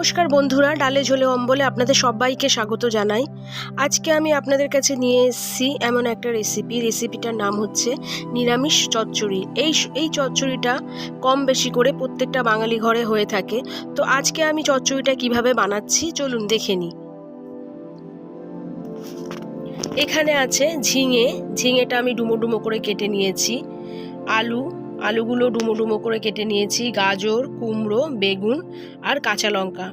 নমস্কার বন্ধুরা, ডালে ঝোলে অম্বলে আপনাদের সবাইকে স্বাগত জানাই। আজকে আমি আপনাদের কাছে নিয়ে এসেছি এমন একটা রেসিপিটার নাম হচ্ছে নিরামিষ চচ্চড়ি। এই চচ্চড়িটা কম বেশি করে প্রত্যেকটা বাঙালি ঘরে হয়ে থাকে। তো আজকে আমি চচ্চড়িটা কিভাবে বানাচ্ছি চলুন দেখে নিই। এখানে আছে ঝিঙেটা আমি ডুমো ডুমো করে কেটে নিয়েছি, আলুগুলো ডুমো ডুমো করে কেটে নিয়েছি, গাজর, কুমড়ো, বেগুন আর কাঁচা লঙ্কা।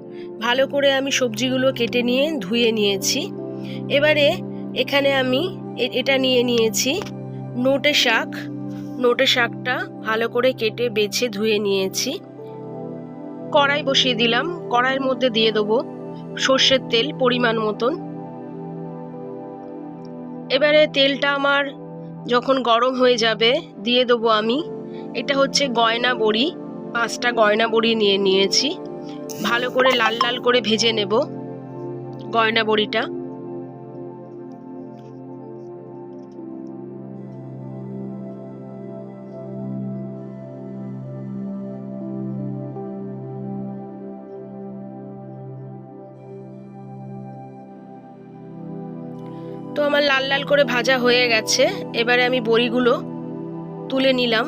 ভালো করে আমি সবজিগুলো কেটে নিয়ে ধুয়ে নিয়েছি। এবারে এখানে আমি এটা নিয়ে নিয়েছি নোটে শাকটা ভালো করে কেটে বেছে ধুয়ে নিয়েছি। কড়াই বসিয়ে দিলাম, কড়াইয়ের মধ্যে দিয়ে দেবো সর্ষের তেল পরিমাণ মতন। এবারে তেলটা আমার যখন গরম হয়ে যাবে দিয়ে দেবো আমি, এটা হচ্ছে গয়না বড়ি, 5টা গয়না বড়ি নিয়ে নিয়েছি। ভালো করে লাল লাল করে ভেজে নেব গয়না বড়িটা। তো আমার লাল লাল করে ভাজা হয়ে গেছে। এবারে আমি বড়িগুলো তুলে নিলাম।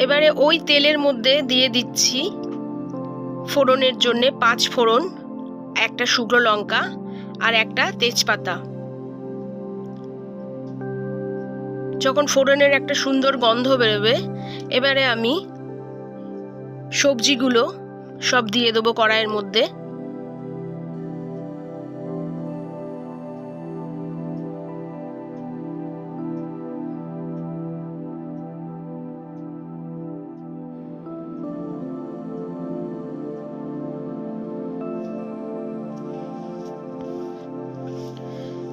এবারে ওই তেলের মধ্যে দিয়ে দিচ্ছি ফোড়নের জন্য 5 ফোড়ন, একটা শুকনো লঙ্কা আর একটা তেজপাতা। যখন ফোড়নের একটা সুন্দর গন্ধ বেরোবে এবারে আমি সবজিগুলো সব দিয়ে দেবো কড়াইয়ের মধ্যে।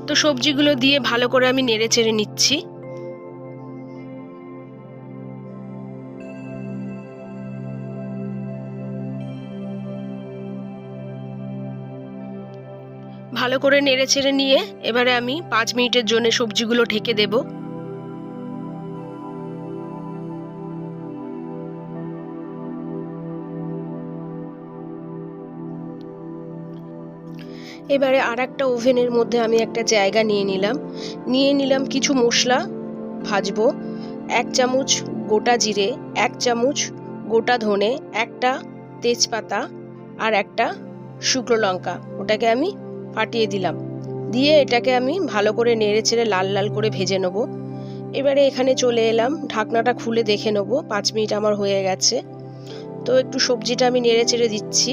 তো সবজিগুলো দিয়ে ভালো করে আমি নেড়ে চেড়ে নিচ্ছি। ভালো করে নেড়ে ছেড়ে নিয়ে এবারে আমি 5 মিনিটের জন্য সবজিগুলো ঢেকে দেব। এবারে আর একটা ওভেনের মধ্যে আমি একটা জায়গা নিয়ে নিলাম কিছু মশলা ভাজবো। 1 চামচ গোটা জিরে, 1 চামচ গোটা ধনে, একটা তেজপাতা আর একটা শুকনো লঙ্কা, ওটাকে আমি ফাটিয়ে দিলাম। দিয়ে এটাকে আমি ভালো করে নেড়ে চেড়ে লাল লাল করে ভেজে নেব। এবারে এখানে চলে এলাম, ঢাকনাটা খুলে দেখে নেব 5 মিনিট আমার হয়ে গেছে। তো একটু সবজিটা আমি নেড়ে চেড়ে দিচ্ছি,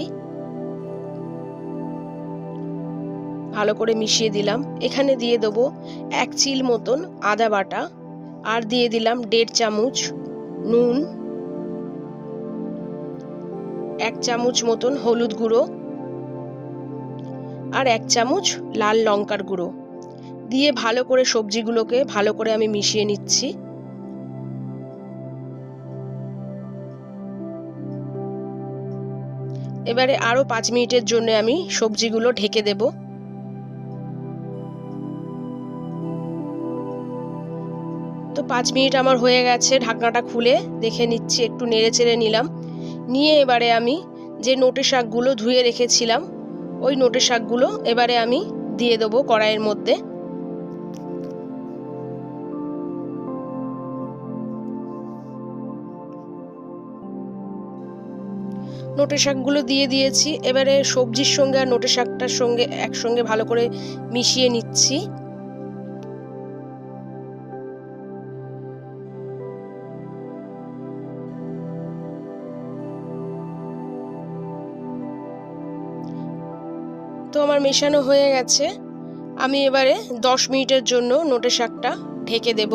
ভালো করে মিশিয়ে দিলাম। এখানে দিয়ে দেবো 1 চিল মতন আদা বাটা, আর দিয়ে দিলাম 1.5 চামচ নুন, 1 চামচ মতন হলুদ গুঁড়ো আর 1 চামচ লাল লঙ্কার গুঁড়ো দিয়ে ভালো করে সবজিগুলোকে ভালো করে আমি মিশিয়ে নিচ্ছি। এবারে আরো 5 মিনিটের জন্য আমি সবজিগুলো ঢেকে দেব। তো 5 মিনিট আমার হয়ে গেছে, ঢাকনাটা খুলে দেখে নিচ্ছি, একটু নেড়ে চেড়ে নিলাম। নিয়ে এবারে আমি যে নোটে শাকগুলো ধুয়ে রেখেছিলাম ওই নোটে শাকগুলো এবারে আমি দিয়ে দেবো কড়াইয়ের মধ্যে। নোটে শাকগুলো দিয়ে দিয়েছি। এবারে সবজির সঙ্গে আর নোটে শাকটার সঙ্গে একসঙ্গে ভালো করে মিশিয়ে নিচ্ছি। তো আমার মেশানো হয়ে গেছে, আমি এবারে 10 মিনিটের জন্য নোটে শাকটা ঢেকে দেব।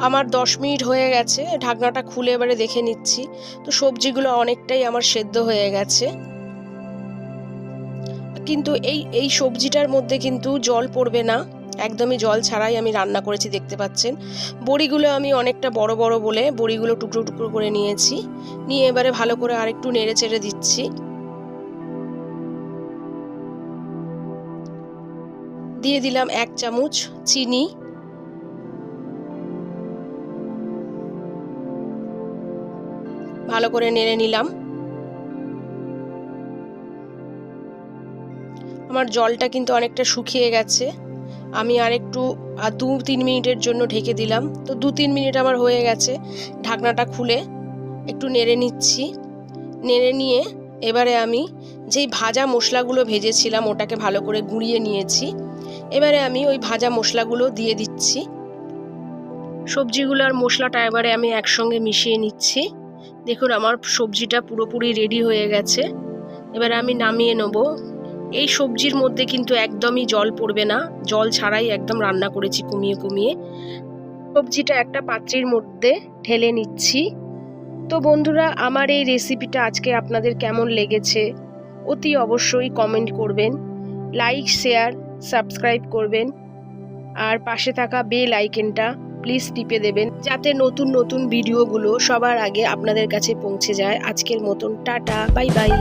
আমার 10 মিনিট হয়ে গেছে, ঢাকনাটা খুলে এবারে দেখে নিচ্ছি। তো সবজিগুলো অনেকটাই আমার সেদ্ধ হয়ে গেছে, কিন্তু এই সবজিটার মধ্যে কিন্তু জল পড়বে না, একদমই জল ছাড়াই আমি রান্না করেছি, দেখতে পাচ্ছেন। বড়িগুলো আমি অনেকটা বড় বড় বলে বড়িগুলো টুকরো টুকরো করে নিয়েছি। নিয়ে এবারে ভালো করে আরেকটু নেড়ে চেড়ে দিচ্ছি। দিয়ে দিলাম 1 চামচ চিনি, ভালো করে নেড়ে নিলাম। আমার জলটা কিন্তু অনেকটা শুকিয়ে গেছে, আমি আর একটু 2-3 মিনিটের জন্য ঢেকে দিলাম। তো 2-3 মিনিট আমার হয়ে গেছে, ঢাকনাটা খুলে একটু নেড়ে নিচ্ছি। নেড়ে নিয়ে এবারে আমি যেই ভাজা মশলাগুলো ভেজেছিলাম ওটাকে ভালো করে গুঁড়িয়ে নিয়েছি। এবারে আমি ওই ভাজা মশলাগুলো দিয়ে দিচ্ছি। সবজিগুলো আর মশলাটা এবারে আমি একসঙ্গে মিশিয়ে নিচ্ছি। দেখুন আমার সবজিটা পুরোপুরি রেডি হয়ে গেছে। এবারে আমি নামিয়ে নেব। এই সবজির মধ্যে কিন্তু একদমই জল পড়বে না, জল ছাড়াই একদম রান্না করেছি কমিয়ে কমিয়ে। সবজিটা একটা পাত্রের মধ্যে ঢেলে নিচ্ছি। তো বন্ধুরা, আমার এই রেসিপিটা আজকে আপনাদের কেমন লেগেছে অতি অবশ্যই কমেন্ট করবেন, লাইক শেয়ার সাবস্ক্রাইব করবেন, আর পাশে থাকা বেল আইকনটা প্লিজ টিপে দেবেন যাতে নতুন নতুন ভিডিওগুলো সবার আগে আপনাদের কাছে পৌঁছে যায়। আজকের মতন টাটা, বাই বাই।